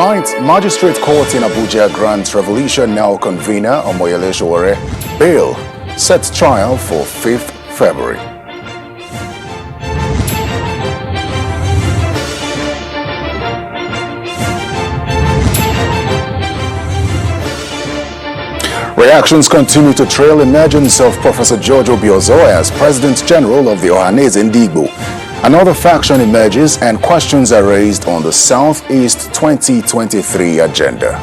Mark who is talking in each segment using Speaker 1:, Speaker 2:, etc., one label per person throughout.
Speaker 1: Tonight, Magistrate Court in Abuja grants Revolution Now convener Omoyele Sowore bail, sets trial for 5th February. Reactions continue to trail emergence of Professor George Obiozor as President General of the Ohanaeze Ndigbo. Another faction emerges and questions are raised on the Southeast 2023 agenda.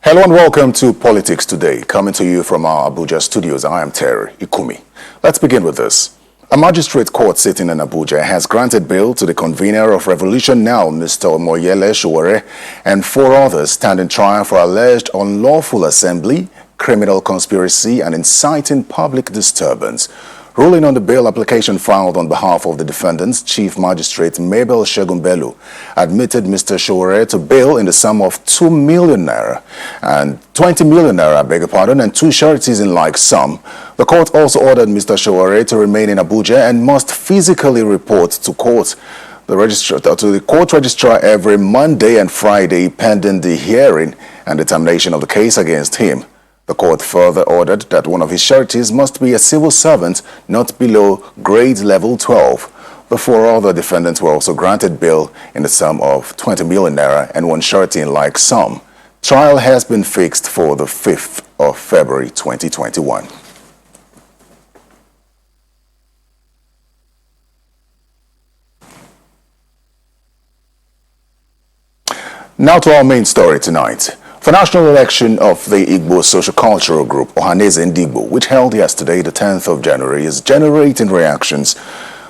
Speaker 1: Hello and welcome to Politics Today, coming to you from our Abuja studios. I am Terry Ikumi. Let's begin with this. A magistrate court sitting in Abuja has granted bail to the convener of Revolution Now, Mr. Omoyele Sowore, and 4 others standing trial for alleged unlawful assembly, criminal conspiracy, and inciting public disturbance. Ruling on the bail application filed on behalf of the defendants, Chief Magistrate Mabel Segun Bello admitted Mr. Sowore to bail in the sum of 2 million naira and 20 million naira, and 2 sureties in like sum. The court also ordered Mr. Sowore to remain in Abuja and must physically report to court. To the court registrar every Monday and Friday pending the hearing and determination of the case against him. The court further ordered that one of his sureties must be a civil servant not below grade level 12. The 4 other defendants were also granted bail in the sum of 20 million naira and 1 surety in like sum. Trial has been fixed for the 5th of February 2021. Now to our main story tonight. The national election of the Igbo socio-cultural group Ohanaeze Ndigbo, which held yesterday, the 10th of January, is generating reactions.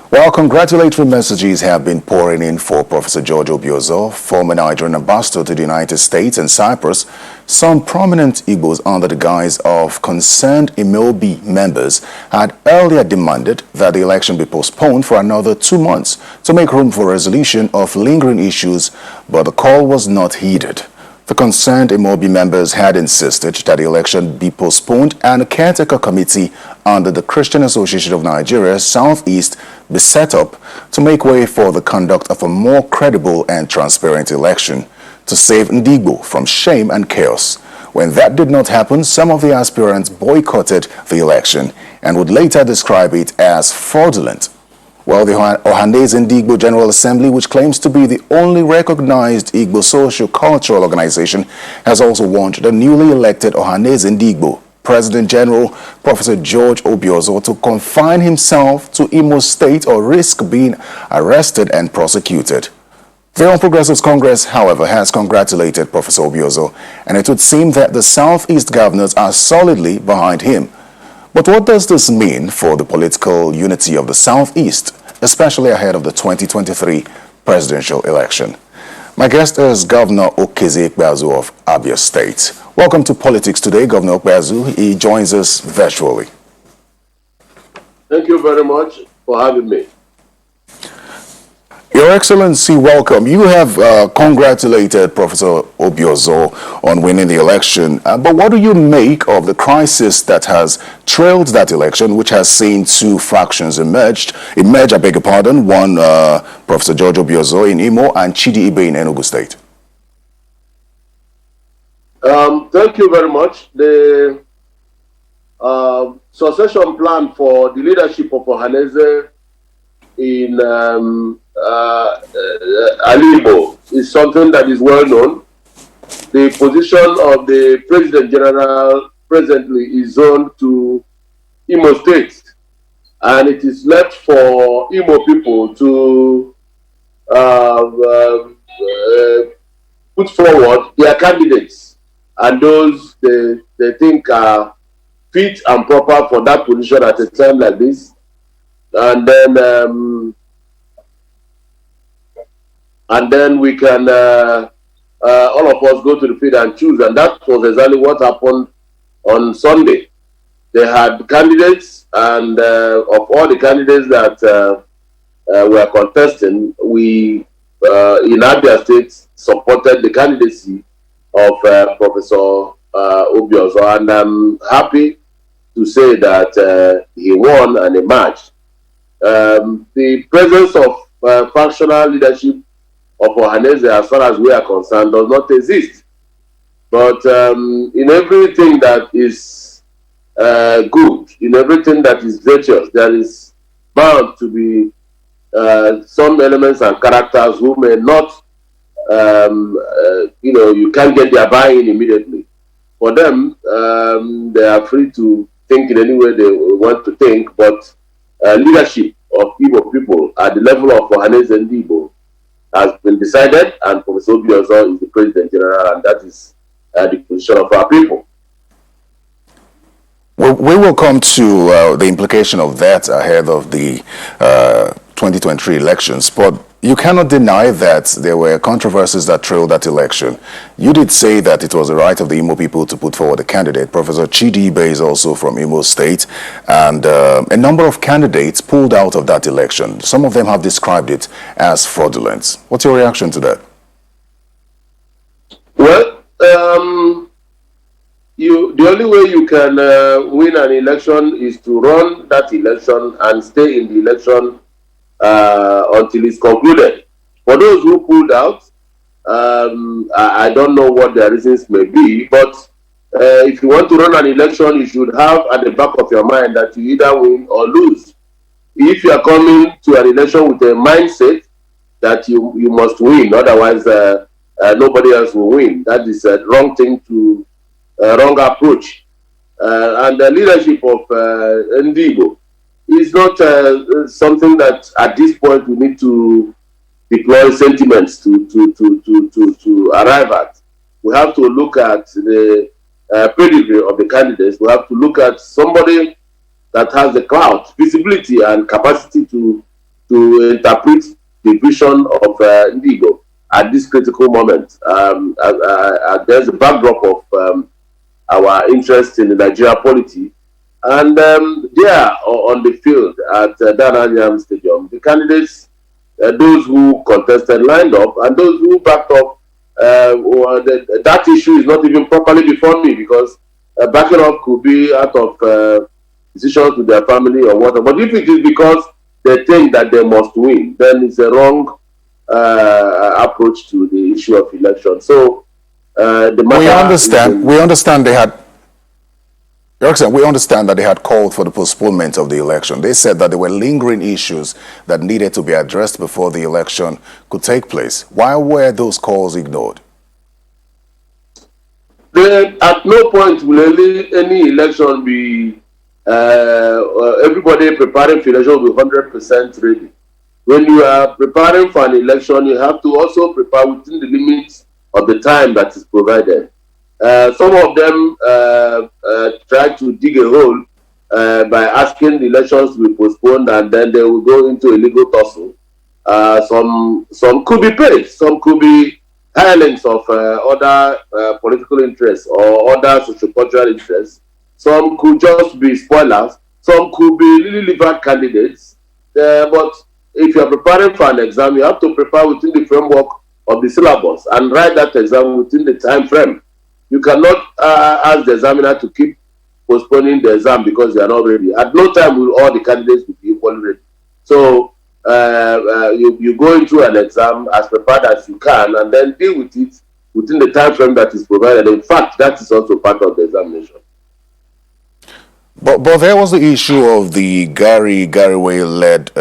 Speaker 1: While congratulatory messages have been pouring in for Professor George Obiozor, former Nigerian ambassador to the United States and Cyprus, some prominent Igbos under the guise of concerned Imobi members had earlier demanded that the election be postponed for another 2 months to make room for resolution of lingering issues, but the call was not heeded. The concerned Imobi members had insisted that the election be postponed and a caretaker committee under the Christian Association of Nigeria Southeast be set up to make way for the conduct of a more credible and transparent election to save Ndigbo from shame and chaos. When that did not happen, some of the aspirants boycotted the election and would later describe it as fraudulent. Well, the Ohanaeze Ndigbo General Assembly, which claims to be the only recognized Igbo socio-cultural organization, has also warned the newly elected Ohanaeze Ndigbo President General Professor George Obiozor to confine himself to Imo State or risk being arrested and prosecuted. The Young Progressives Congress, however, has congratulated Professor Obiozor, and it would seem that the Southeast governors are solidly behind him. But what does this mean for the political unity of the Southeast, especially ahead of the 2023 presidential election? My guest is Governor Okezie Ikpeazu of Abia State. Welcome to Politics Today, Governor Ikpeazu. He joins us virtually.
Speaker 2: Thank you very much for having me.
Speaker 1: Your Excellency, welcome. You have congratulated Professor Obiozor on winning the election, but what do you make of the crisis that has trailed that election, which has seen 2 factions emerge, one Professor George Obiozor in Imo and Chidi Ibe in Enugu State?
Speaker 2: Thank you very much. The succession plan for the leadership of Ohanaeze in Alibo is something that is well known. The position of the President General presently is zoned to Imo State, and it is left for Imo people to put forward their candidates and those they think are fit and proper for that position at a time like this. And then we can, all of us go to the field and choose. And that was exactly what happened on Sunday. They had candidates, and of all the candidates that were contesting, we in Abia State supported the candidacy of Professor Obiozor, and I'm happy to say that he won and emerged. The presence of factional leadership of Ohanese, as far as we are concerned, does not exist. But in everything that is good, in everything that is virtuous, there is bound to be some elements and characters who may not, you can't get their buy-in immediately. For them, they are free to think in any way they want to think, but leadership of Igbo people at the level of Ohanese and Igbo has been decided, and Professor Obiozor is the President General, and that is the position of our people.
Speaker 1: We will come to the implication of that ahead of the 2023 elections, but you cannot deny that there were controversies that trailed that election. You did say that it was the right of the Imo people to put forward a candidate. Professor Chidi Ibe is also from Imo State, and a number of candidates pulled out of that election. Some of them have described it as fraudulent. What's your reaction to that?
Speaker 2: Well, the only way you can win an election is to run that election and stay in the election until it's concluded. For those who pulled out, I don't know what their reasons may be, but if you want to run an election, you should have at the back of your mind that you either win or lose. If you are coming to an election with a mindset that you must win, otherwise nobody else will win, that is a wrong thing to wrong approach. And the leadership of Ndigo is not something that at this point we need to deploy sentiments to arrive at. We have to look at the pedigree of the candidates. We have to look at somebody that has the clout, visibility, and capacity to interpret the vision of Ndigo at this critical moment. There's a backdrop of our interest in the Nigeria polity. And there on the field at Dananyam Stadium, the candidates, those who contested lined up, and those who backed up, that issue is not even properly before me, because backing up could be out of decisions with their family or whatever. But if it is because they think that they must win, then it's a wrong approach to the issue of election. So the matter
Speaker 1: we understand they had. Your Excellency, we understand that they had called for the postponement of the election. They said that there were lingering issues that needed to be addressed before the election could take place. Why were those calls ignored?
Speaker 2: At no point will any election be, everybody preparing for election will be 100% ready. When you are preparing for an election, you have to also prepare within the limits of the time that is provided. Some of them try to dig a hole by asking the elections to be postponed, and then they will go into a legal tussle. Some could be paid, some could be hirelings of other political interests or other socio-cultural interests. Some could just be spoilers. Some could be lily-livered candidates. But if you are preparing for an exam, you have to prepare within the framework of the syllabus and write that exam within the time frame. You cannot ask the examiner to keep postponing the exam because they are not ready. At no time will all the candidates be equally ready. So you go into an exam as prepared as you can and then deal with it within the time frame that is provided. In fact, that is also part of the examination.
Speaker 1: But there was the issue of the Gary Way-led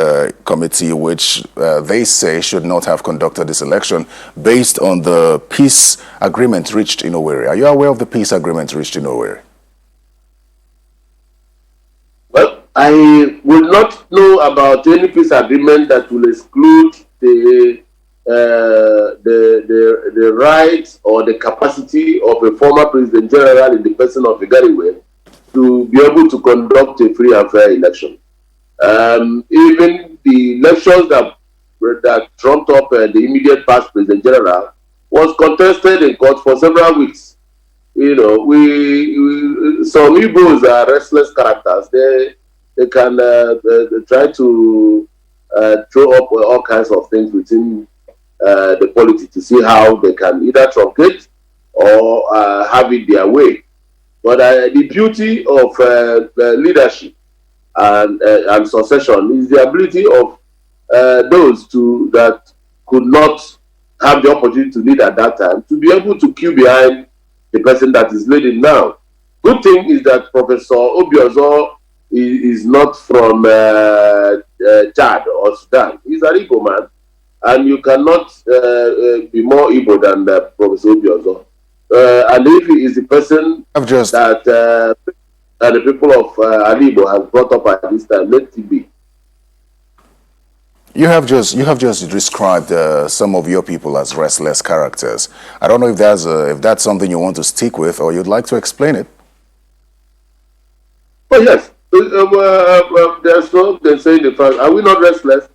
Speaker 1: committee, which they say should not have conducted this election based on the peace agreement reached in Owerri. Are you aware of the peace agreement reached in Owerri?
Speaker 2: Well, I will not know about any peace agreement that will exclude the rights or the capacity of a former President General in the person of Gary Way to be able to conduct a free and fair election. Even the elections that trumped up the immediate past President General was contested in court for several weeks. You know, some Igbos are restless characters. They can try to throw up all kinds of things within the polity to see how they can either truncate or have it their way. But the beauty of leadership and succession is the ability of those that could not have the opportunity to lead at that time to be able to queue behind the person that is leading now. Good thing is that Professor Obiozor is not from Chad or Sudan. He's an Igbo man, and you cannot be more Igbo than Professor Obiozor. And if he is the person that the people of Alibo have brought up at this time, let it be.
Speaker 1: You have just described some of your people as restless characters. I don't know if that's something you want to stick with or you'd like to explain it.
Speaker 2: Oh yes, there's no they say the fact. Are we not restless?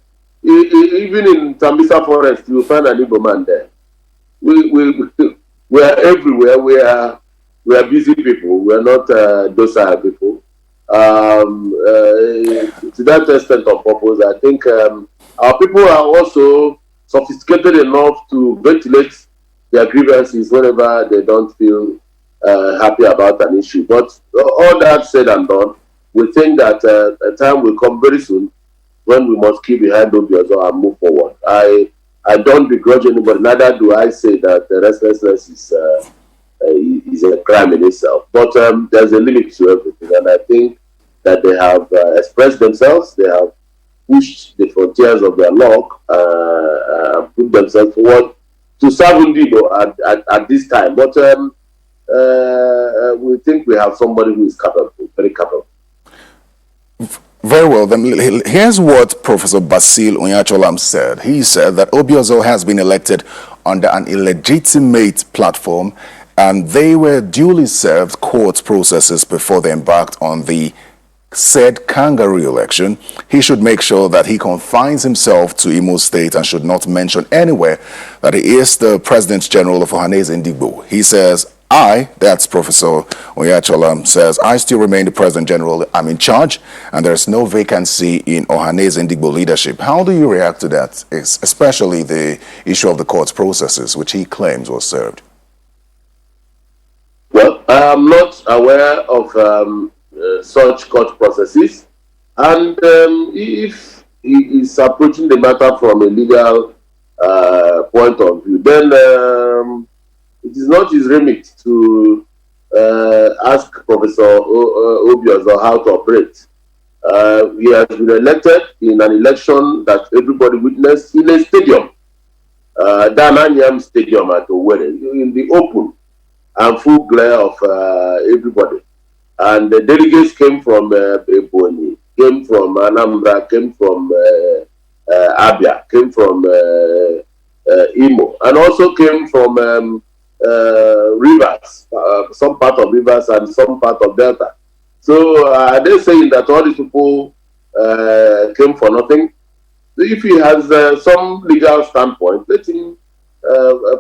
Speaker 2: Even in Tambisa Forest, you will find an Igbo man there. We are everywhere. We are busy people. We are not docile people. To that extent of purpose, I think our people are also sophisticated enough to ventilate their grievances whenever they don't feel happy about an issue. But all that said and done, we think that a time will come very soon when we must keep behind Obiozor and move forward. I don't begrudge anybody, neither do I say that the restlessness is a crime in itself. But there's a limit to everything, and I think that they have expressed themselves, they have pushed the frontiers of their luck, put themselves forward to serve Ndibo at this time. But we think we have somebody who is capable, very capable.
Speaker 1: Very well, then here's what Professor Basil Onyacholam said. He said that Obiozor has been elected under an illegitimate platform and they were duly served court processes before they embarked on the said kangaroo election. He should make sure that he confines himself to Imo State and should not mention anywhere that he is the President General of Ohanese Ndigbo. He says, that's Professor Onyacholam, says, I still remain the President General. I'm in charge, and there's no vacancy in Ohanese Ndigbo leadership. How do you react to that, especially the issue of the court's processes, which he claims was served?
Speaker 2: Well, I am not aware of such court processes, and if he is approaching the matter from a legal point of view, then it is not his remit to ask Professor Obiozor how to operate. He has been elected in an election that everybody witnessed in a stadium, Dananyam Stadium at Owerri, in the open and full glare of everybody. And the delegates came from Ebonyi, came from Anambra, came from Abia, came from Imo, and also came from Rivers, some part of Rivers and some part of Delta. So are they saying that all these people came for nothing? If he has some legal standpoint, let him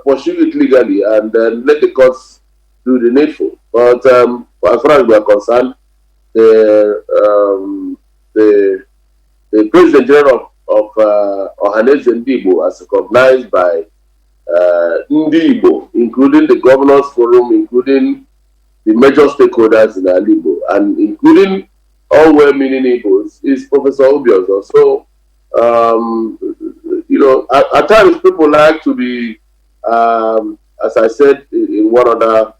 Speaker 2: pursue it legally and then let the courts do the needful. But as far as we are concerned, the President General of Ohanese Ndigbo, as recognized by Ndigbo, including the Governors Forum, including the major stakeholders in Alibo, and including all well-meaning Igbos, is Professor Obiozor. So, you know, at times people like to be, as I said in one other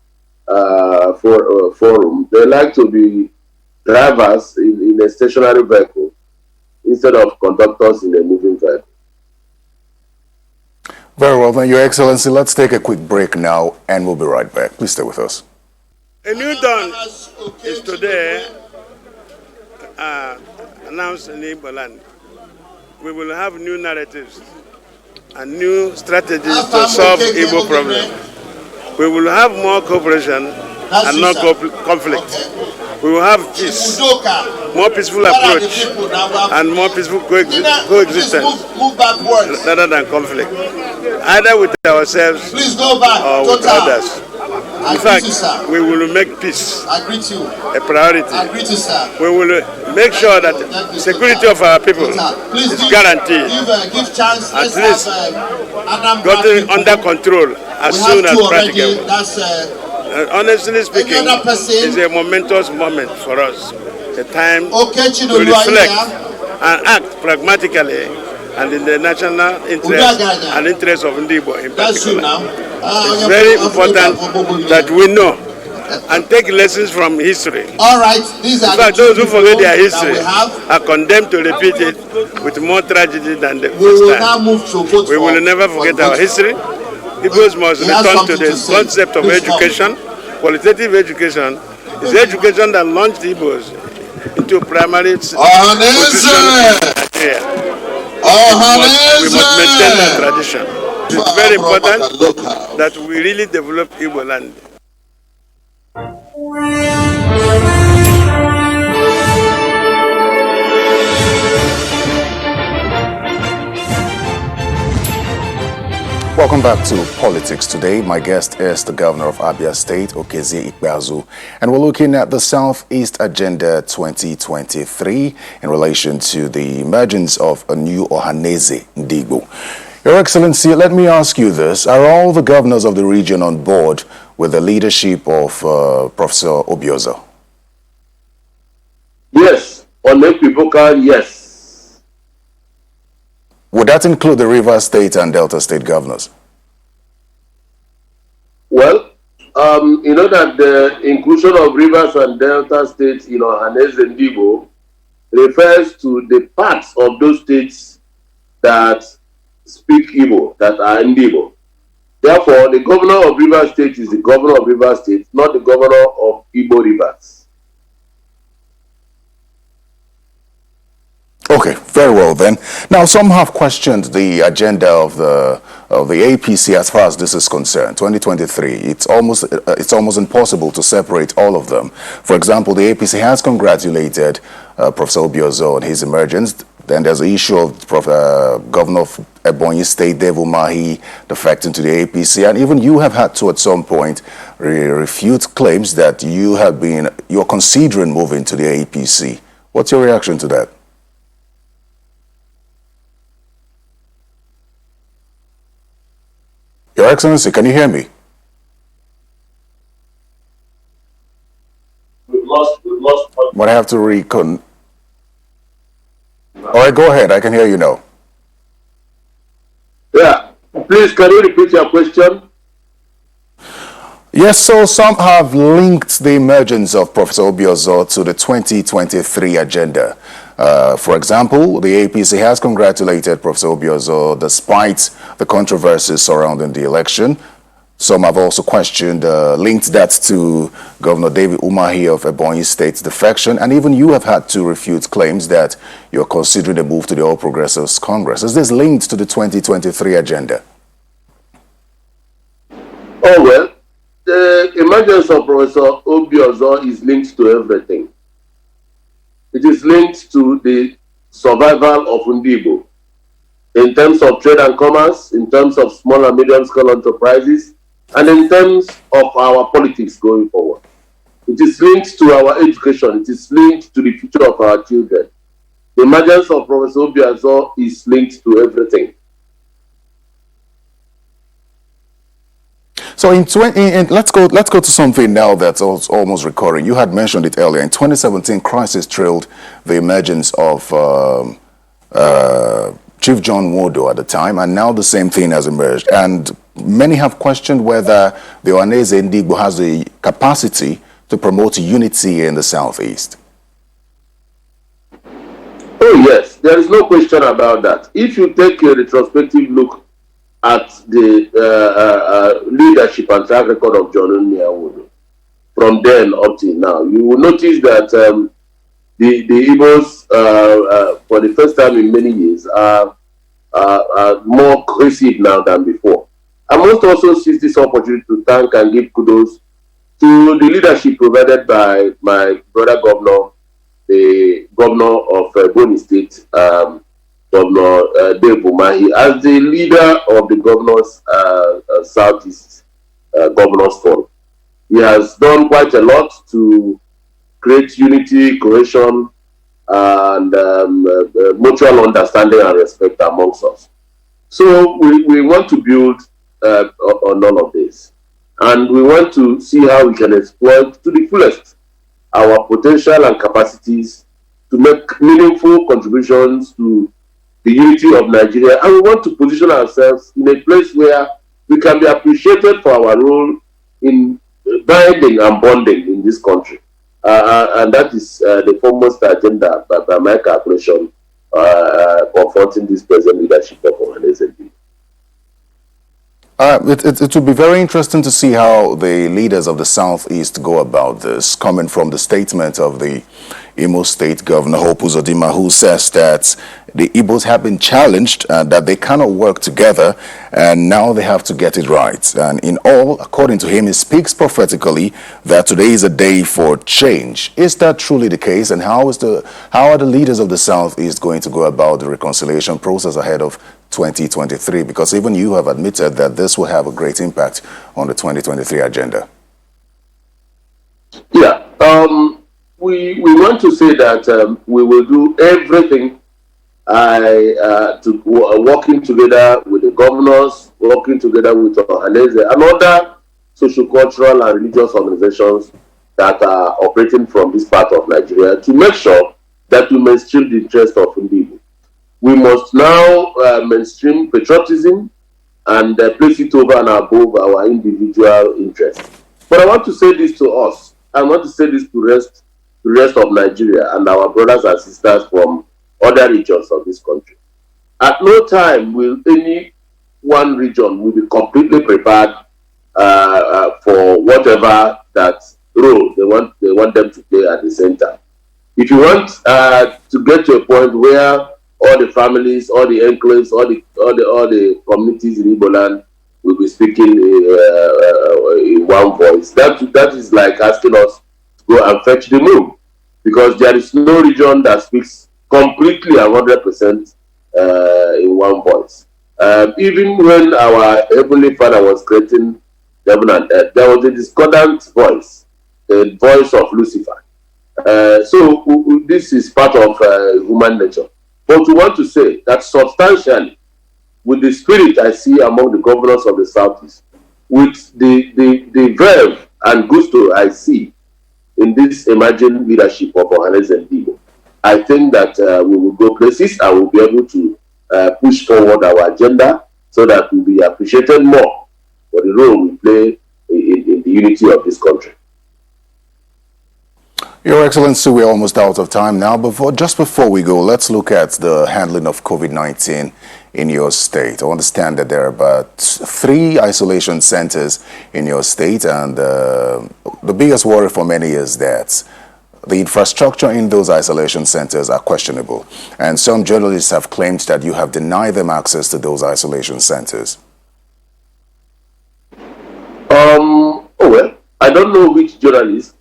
Speaker 2: forum, they like to be drivers in a stationary vehicle instead of conductors in a moving vehicle.
Speaker 1: Very well, then, Your Excellency, let's take a quick break now and we'll be right back. Please stay with us.
Speaker 3: A new dawn is today announced in Igbo land. We will have new narratives and new strategies to solve Igbo problem. We will have more cooperation and not conflict. We will have peace, more peaceful approach, and more peaceful coexistence rather than conflict, either with ourselves or with others. In fact, we will make peace a priority. We will make sure that the security of our people is guaranteed, at least gotten under control as soon as practicable. honestly speaking, it's a momentous moment for us. A time to reflect and act pragmatically and in the national interest and interest of Ndibo in particular. It's very important that we know and take lessons from history.
Speaker 4: All right, these are
Speaker 3: in fact, those who forget their history are condemned to repeat it with more tragedy than the first time. We will never forget our history. Igbos must return to the concept of education. Qualitative education is the education that launched Igbos into primary position in Nigeria. We must maintain that tradition. It's very important that we really develop Igbo land.
Speaker 1: Welcome back to Politics Today. My guest is the Governor of Abia State, Okezie Ikpeazu, and we're looking at the Southeast Agenda 2023 in relation to the emergence of a new Ohaneze Ndigbo. Your Excellency, let me ask you this. Are all the governors of the region on board with the leadership of Professor Obiozor?
Speaker 2: Yes. On Equivocal, yes.
Speaker 1: Would that include the Rivers State and Delta State governors?
Speaker 2: Well, you know that the inclusion of Rivers and Delta states in Ohaneze Ndigbo refers to the parts of those states that speak Igbo, that are Ndigbo. Therefore, the governor of Rivers State is the governor of Rivers State, not the governor of Igbo Rivers.
Speaker 1: Okay, very well then. Now, some have questioned the agenda of the APC as far as this is concerned. 2023, it's almost impossible to separate all of them. For example, the APC has congratulated Professor Obiozor on his emergence. Then there's the issue of Governor of Ebonyi State, Dave Umahi, defecting to the APC, and even you have had to at some point refute claims that you're considering moving to the APC. What's your reaction to that? Your Excellency, can you hear me?
Speaker 2: We've lost.
Speaker 1: But I have to recon. All right, go ahead. I can hear you now.
Speaker 2: Yeah. Please, can you repeat your question?
Speaker 1: Yes, so some have linked the emergence of Professor Obiozor to the 2023 agenda. For example, the APC has congratulated Professor Obiozor despite the controversies surrounding the election. Some have also questioned, linked that to Governor David Umahi of Ebonyi State's defection, and even you have had to refute claims that you're considering a move to the All Progressives Congress. Is this linked to the 2023 agenda?
Speaker 2: Oh, well, the emergence of Professor Obiozor is linked to everything. It is linked to the survival of Ndigbo in terms of trade and commerce, in terms of small and medium-scale enterprises, and in terms of our politics going forward. It is linked to our education. It is linked to the future of our children. The emergence of Professor Obiozor is linked to everything.
Speaker 1: So let's go to something now that's almost recurring. You had mentioned it earlier. In 2017, crisis trailed the emergence of Chief John Wodo at the time, and now the same thing has emerged. And many have questioned whether the Ohaneze Ndigbo has the capacity to promote unity in the Southeast.
Speaker 2: Oh yes, there is no question about that. If you take a retrospective look at the leadership and track record of John Wodo from then up till now, you will notice that the Igbos, for the first time in many years, are more cohesive now than before. I must also seize this opportunity to thank and give kudos to the leadership provided by my brother governor, the governor of Ebonyi State, Governor Dave Umahi, as the leader of the Governors Southeast Governors Forum. He has done quite a lot to create unity, cohesion, and mutual understanding and respect amongst us. So we want to build on all of this. And we want to see how we can exploit to the fullest our potential and capacities to make meaningful contributions to the unity of Nigeria. And we want to position ourselves in a place where we can be appreciated for our role in binding and bonding in this country. And that is the foremost agenda by my calculation confronting this present leadership of Ohanaeze Ndigbo.
Speaker 1: It will be very interesting to see how the leaders of the Southeast go about this, coming from the statement of the Imo State Governor, Hope Uzodinma, who says that the Igbos have been challenged and that they cannot work together, and now they have to get it right. And in all, according to him, he speaks prophetically that today is a day for change. Is that truly the case? And how are the leaders of the Southeast going to go about the reconciliation process ahead of 2023? Because even you have admitted that this will have a great impact on the 2023 agenda.
Speaker 2: Yeah. We want to say that we will do everything working together with the governors, working together with Ohanaeze and other social, cultural, and religious organizations that are operating from this part of Nigeria to make sure that we mainstream the interest of Ndigbo. We must now mainstream patriotism and place it over and above our individual interests. But I want to say this to us. I want to say this to the rest of Nigeria and our brothers and sisters from other regions of this country. At no time will any one region will be completely prepared for whatever that role they want them to play at the center. If you want to get to a point where all the families, all the enclaves, all the communities in Igbo land will be speaking in one voice, that is like asking us to go and fetch the moon, because there is no region that speaks completely and 100% in one voice. Even when our Heavenly Father was creating heaven and earth, there was a discordant voice, the voice of Lucifer. So this is part of human nature. But we want to say that substantially, with the spirit I see among the governors of the Southeast, with the verve and gusto I see in this emerging leadership of Ohanaeze Ndigbo, I think that we will go places and we'll be able to push forward our agenda so that we'll be appreciated more for the role we play in the unity of this country.
Speaker 1: Your Excellency, we're almost out of time now. Just before we go, let's look at the handling of COVID-19 in your state. I understand that there are about 3 isolation centers in your state, and the biggest worry for many is that the infrastructure in those isolation centers are questionable. And some journalists have claimed that you have denied them access to those isolation centers.
Speaker 2: Oh, well, I don't know which journalist.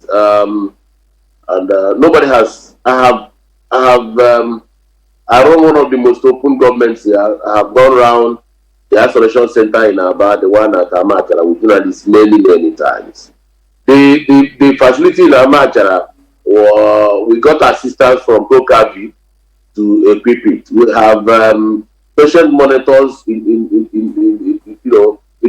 Speaker 2: And nobody has. I run one of the most open governments here. I have gone around the isolation center in Aba, the one at Amachara, with journalists many times. The facility in Amachara, we got assistance from ProCavi to equip it. We have patient monitors in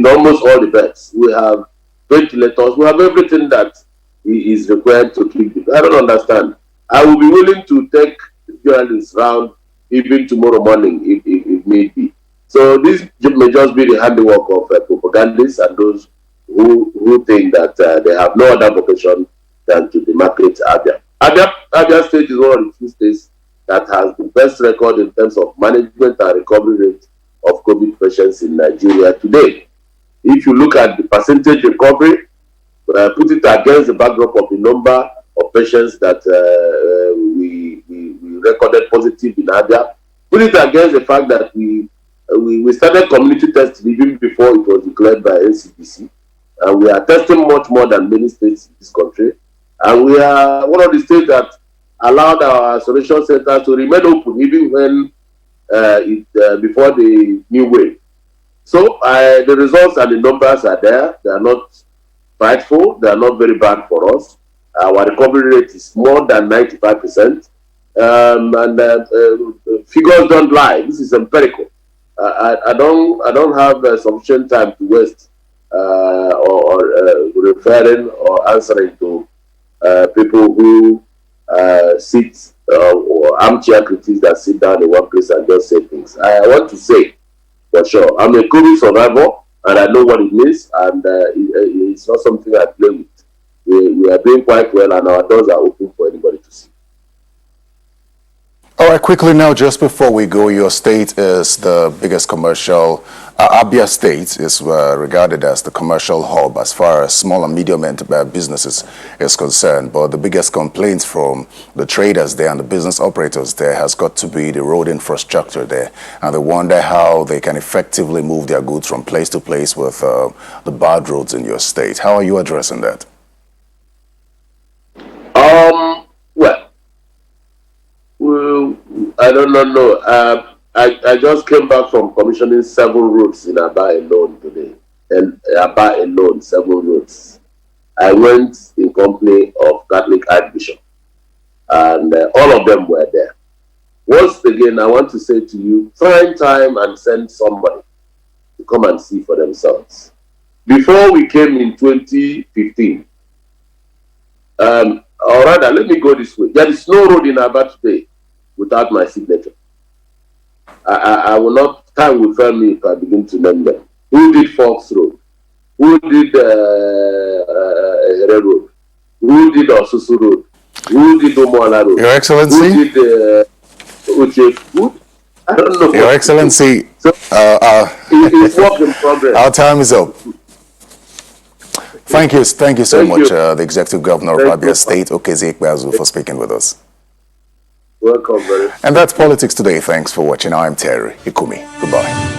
Speaker 2: almost all the beds. We have ventilators. We have everything that is required to keep it. I don't understand. I will be willing to take journalists round even tomorrow morning if need be. So this may just be the handiwork of propagandists and those who think that they have no other vocation than to demarcate Abia. Abia State is one of the few states that has the best record in terms of management and recovery rate of COVID patients in Nigeria today. If you look at the percentage recovery, put it against the backdrop of the number of patients that we recorded positive in Abia, put it against the fact that we started community testing even before it was declared by NCDC, and we are testing much more than many states in this country, and we are one of the states that allowed our isolation centers to remain open even when before the new wave. So the results and the numbers are there. They are not frightful. They are not very bad for us. Our recovery rate is more than 95%. Figures don't lie. This is empirical. I don't have sufficient time to waste referring or answering to people who sit or armchair critics that sit down in one place and just say things. I want to say for sure, I'm a COVID survivor and I know what it means, and it's not something I play with. We are doing quite well, and our doors are open for anybody to see.
Speaker 1: All right, quickly now, just before we go, your state is the biggest commercial. Abia State is regarded as the commercial hub as far as small and medium businesses is concerned. But the biggest complaints from the traders there and the business operators there has got to be the road infrastructure there. And they wonder how they can effectively move their goods from place to place with the bad roads in your state. How are you addressing that?
Speaker 2: Well, I don't know. I just came back from commissioning 7 roads in Aba alone today. And Aba alone, 7 roads. I went in company of Catholic Archbishop, and all of them were there. Once again, I want to say to you, find time and send somebody to come and see for themselves. Before we came in 2015, or rather, let me go this way. There is no road in Aba today without my signature. I will not, time will fail me if I begin to name them. Who did Fox Road? Who did Ere Road? Who did Osusu Road? Who did Omoala Road?
Speaker 1: Your Excellency?
Speaker 2: Who did Uche Food? I don't know.
Speaker 1: Your Excellency,
Speaker 2: So, it's work in progress.
Speaker 1: our time is up. Thank you so
Speaker 2: Thank
Speaker 1: much,
Speaker 2: you.
Speaker 1: the Executive Governor of
Speaker 2: Thank
Speaker 1: Abia
Speaker 2: you.
Speaker 1: State, Okezie Ikpeazu, for speaking with us.
Speaker 2: Welcome very much.
Speaker 1: And that's Politics Today. Thanks for watching. I'm Terry Ikumi. Goodbye.